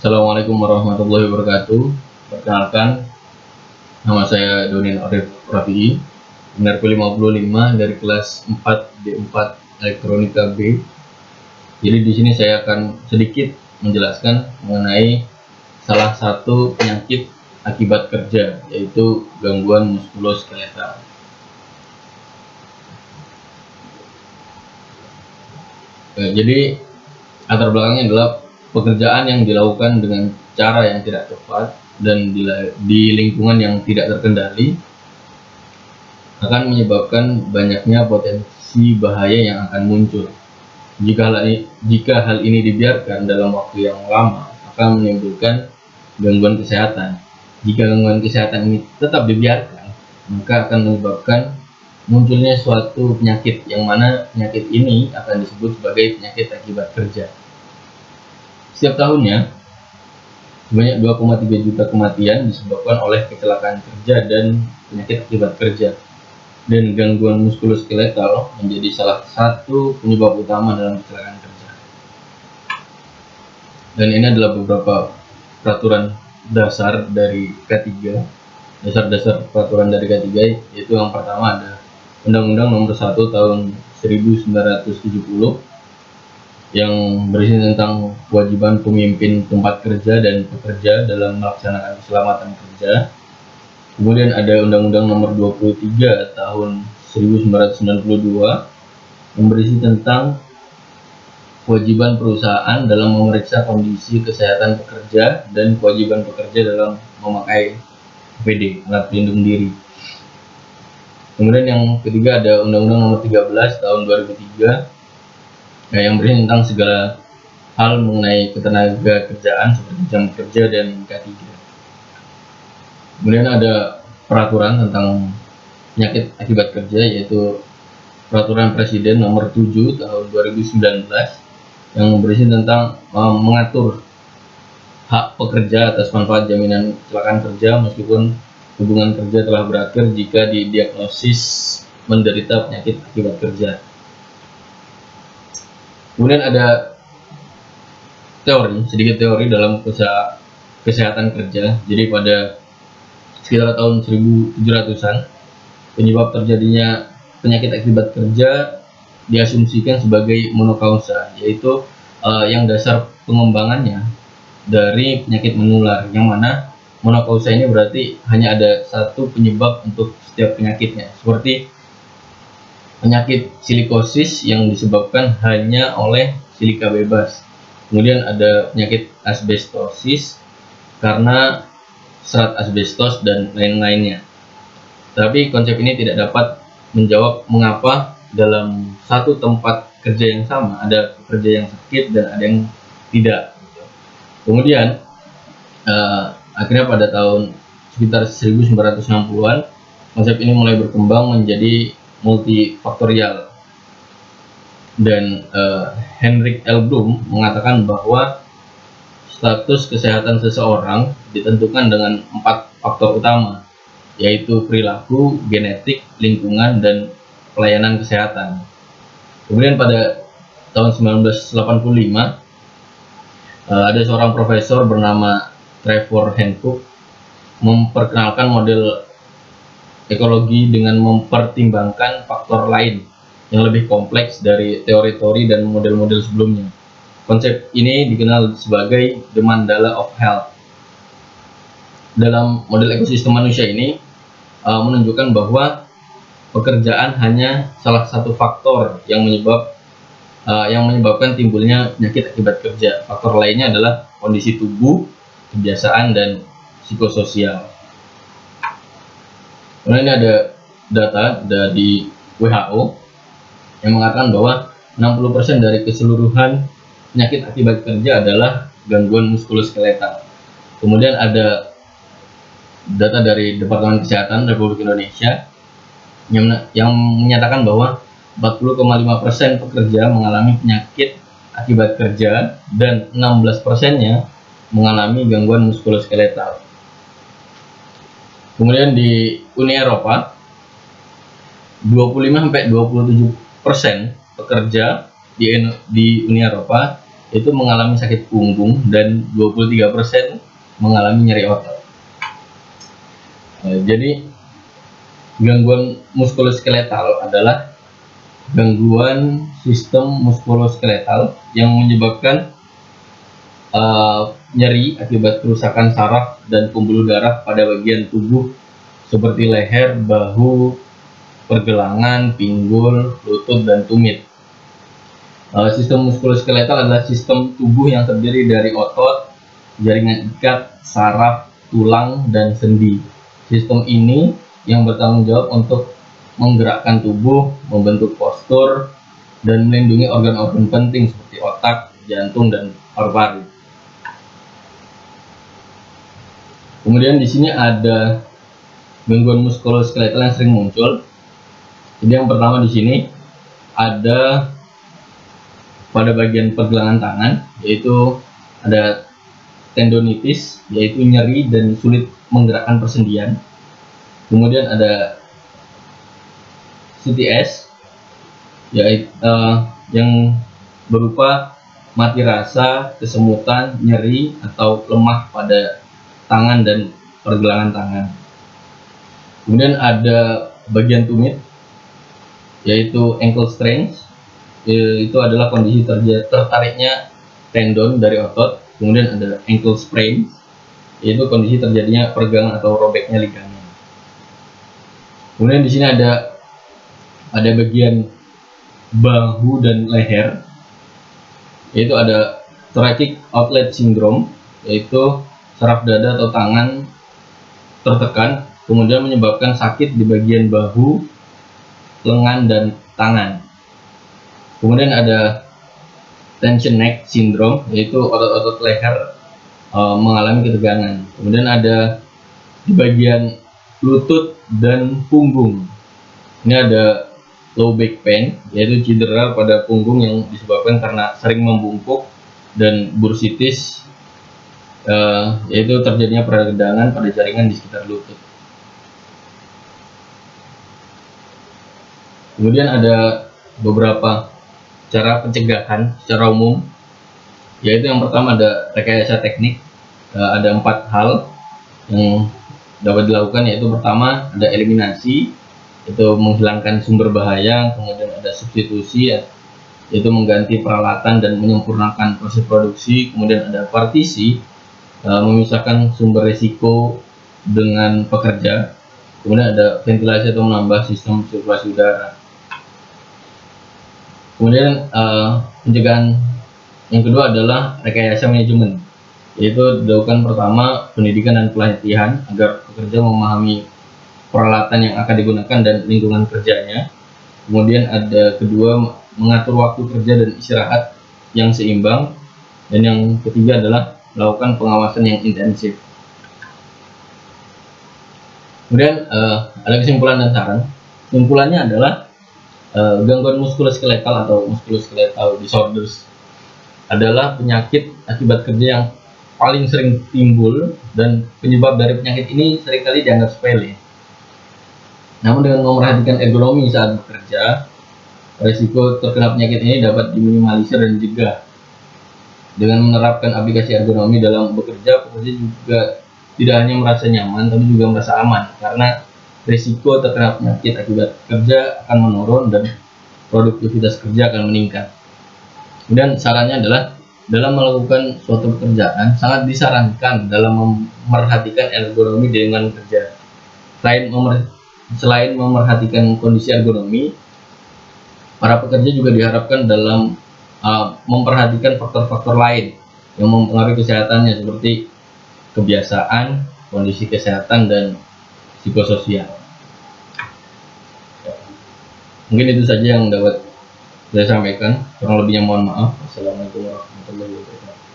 Assalamualaikum warahmatullahi wabarakatuh. Perkenalkan, nama saya Donin Arif Rafi'i, NRP 55 dari kelas 4 D4 Elektronika B. Jadi di sini saya akan sedikit menjelaskan mengenai salah satu penyakit akibat kerja, yaitu gangguan muskuloskeletal. Jadi latar belakangnya adalah pekerjaan yang dilakukan dengan cara yang tidak tepat dan di lingkungan yang tidak terkendali akan menyebabkan banyaknya potensi bahaya yang akan muncul. Jika hal ini dibiarkan dalam waktu yang lama, akan menimbulkan gangguan kesehatan. Jika gangguan kesehatan ini tetap dibiarkan, maka akan menyebabkan munculnya suatu penyakit, yang mana penyakit ini akan disebut sebagai penyakit akibat kerja. Setiap tahunnya, sebanyak 2,3 juta kematian disebabkan oleh kecelakaan kerja dan penyakit akibat kerja. Dan gangguan muskuloskeletal menjadi salah satu penyebab utama dalam kecelakaan kerja. Dan ini adalah beberapa peraturan dasar dari K3, dasar-dasar peraturan dari K3, yaitu yang pertama ada Undang-Undang Nomor 1 Tahun 1970 yang berisi tentang kewajiban pemimpin tempat kerja dan pekerja dalam melaksanakan keselamatan kerja. Kemudian ada Undang-Undang Nomor 23 Tahun 1992 yang berisi tentang kewajiban perusahaan dalam memeriksa kondisi kesehatan pekerja dan kewajiban pekerja dalam memakai APD, alat pelindung diri. Kemudian yang ketiga ada Undang-Undang Nomor 13 Tahun 2003 yang berisi tentang segala hal mengenai ketenaga kerjaan seperti jam kerja dan K3. Kemudian ada peraturan tentang penyakit akibat kerja, yaitu Peraturan Presiden Nomor 7 Tahun 2019 yang berisi tentang mengatur hak pekerja atas manfaat jaminan kecelakaan kerja meskipun hubungan kerja telah berakhir jika didiagnosis menderita penyakit akibat kerja. Kemudian ada sedikit teori dalam kesehatan kerja. Jadi pada sekitar tahun 1700-an, penyebab terjadinya penyakit akibat kerja diasumsikan sebagai monokausa, yaitu yang dasar pengembangannya dari penyakit menular, yang mana monokausa ini berarti hanya ada satu penyebab untuk setiap penyakitnya, seperti penyakit silikosis yang disebabkan hanya oleh silika bebas. Kemudian ada penyakit asbestosis karena serat asbestos dan lain-lainnya. Tapi konsep ini tidak dapat menjawab mengapa dalam satu tempat kerja yang sama ada pekerja yang sakit dan ada yang tidak. Kemudian akhirnya pada tahun sekitar 1960-an konsep ini mulai berkembang menjadi multifaktorial. Dan Henrik L. Bloom mengatakan bahwa status kesehatan seseorang ditentukan dengan 4 faktor utama, yaitu perilaku, genetik, lingkungan, dan pelayanan kesehatan. Kemudian pada tahun 1985 ada seorang profesor bernama Trevor Hancock memperkenalkan model ekologi dengan mempertimbangkan faktor lain yang lebih kompleks dari teori-teori dan model-model sebelumnya. Konsep ini dikenal sebagai the mandala of health. Dalam model ekosistem manusia ini menunjukkan bahwa pekerjaan hanya salah satu faktor yang menyebabkan timbulnya penyakit akibat kerja. Faktor lainnya adalah kondisi tubuh, kebiasaan, dan psikososial. Kemudian ini ada data dari WHO yang mengatakan bahwa 60% dari keseluruhan penyakit akibat kerja adalah gangguan muskuloskeletal. Kemudian ada data dari Departemen Kesehatan Republik Indonesia yang menyatakan bahwa 40,5% pekerja mengalami penyakit akibat kerja dan 16%-nya mengalami gangguan muskuloskeletal. Kemudian di Uni Eropa 25-27% pekerja di Uni Eropa itu mengalami sakit punggung dan 23% mengalami nyeri otot. Jadi gangguan muskuloskeletal adalah gangguan sistem muskuloskeletal yang menyebabkan nyeri akibat kerusakan saraf dan pembuluh darah pada bagian tubuh seperti leher, bahu, pergelangan, pinggul, lutut, dan tumit. Sistem muskuloskeletal adalah sistem tubuh yang terdiri dari otot, jaringan ikat, saraf, tulang, dan sendi. Sistem ini yang bertanggung jawab untuk menggerakkan tubuh, membentuk postur, dan melindungi organ-organ penting seperti otak, jantung, dan paru-paru. Kemudian di sini ada gangguan muskuloskeletal yang sering muncul. Jadi yang pertama di sini ada pada bagian pergelangan tangan, yaitu ada tendonitis, yaitu nyeri dan sulit menggerakkan persendian. Kemudian ada CTS, yaitu yang berupa mati rasa, kesemutan, nyeri, atau lemah pada tangan dan pergelangan tangan. Kemudian ada bagian tumit, yaitu ankle strain. Itu adalah kondisi tertariknya tendon dari otot. Kemudian ada ankle sprain, yaitu kondisi terjadinya pergelangan atau robeknya ligamen. Kemudian di sini ada bagian bahu dan leher, yaitu ada thoracic outlet syndrome, yaitu saraf dada atau tangan tertekan, kemudian menyebabkan sakit di bagian bahu, lengan, dan tangan. Kemudian ada tension neck syndrome, yaitu otot-otot leher mengalami ketegangan. Kemudian ada di bagian lutut dan punggung. Ini ada low back pain, yaitu cedera pada punggung yang disebabkan karena sering membungkuk, dan bursitis, yaitu terjadinya peradangan pada jaringan di sekitar lutut. Kemudian ada beberapa cara pencegahan secara umum, yaitu yang pertama ada rekayasa teknik. Ada 4 hal yang dapat dilakukan, yaitu pertama ada eliminasi, itu menghilangkan sumber bahaya. Kemudian ada substitusi, yaitu mengganti peralatan dan menyempurnakan proses produksi. Kemudian ada partisi, memisahkan sumber risiko dengan pekerja. Kemudian ada ventilasi atau menambah sistem sirkulasi udara. Kemudian pencegahan yang kedua adalah rekayasa manajemen, yaitu dilakukan pertama pendidikan dan pelatihan agar pekerja memahami peralatan yang akan digunakan dan lingkungan kerjanya. Kemudian ada kedua, mengatur waktu kerja dan istirahat yang seimbang. Dan yang ketiga adalah melakukan pengawasan yang intensif. Kemudian ada kesimpulan dan saran. Kesimpulannya adalah gangguan muskuloskeletal atau musculoskeletal disorders adalah penyakit akibat kerja yang paling sering timbul, dan penyebab dari penyakit ini seringkali dianggap sepele. Namun dengan memperhatikan ergonomi saat bekerja, risiko terkena penyakit ini dapat diminimalisir dan dicegah. Dengan menerapkan aplikasi ergonomi dalam bekerja, pekerja juga tidak hanya merasa nyaman, tapi juga merasa aman, karena risiko terkena penyakit akibat kerja akan menurun dan produktivitas kerja akan meningkat. Kemudian sarannya adalah dalam melakukan suatu pekerjaan sangat disarankan dalam memerhatikan ergonomi dengan kerja. Selain memerhatikan kondisi ergonomi, para pekerja juga diharapkan dalam memperhatikan faktor-faktor lain yang mempengaruhi kesehatannya, seperti kebiasaan, kondisi kesehatan, dan psikososial. Mungkin itu saja yang dapat saya sampaikan. Kurang lebihnya mohon maaf. Assalamualaikum warahmatullahi wabarakatuh.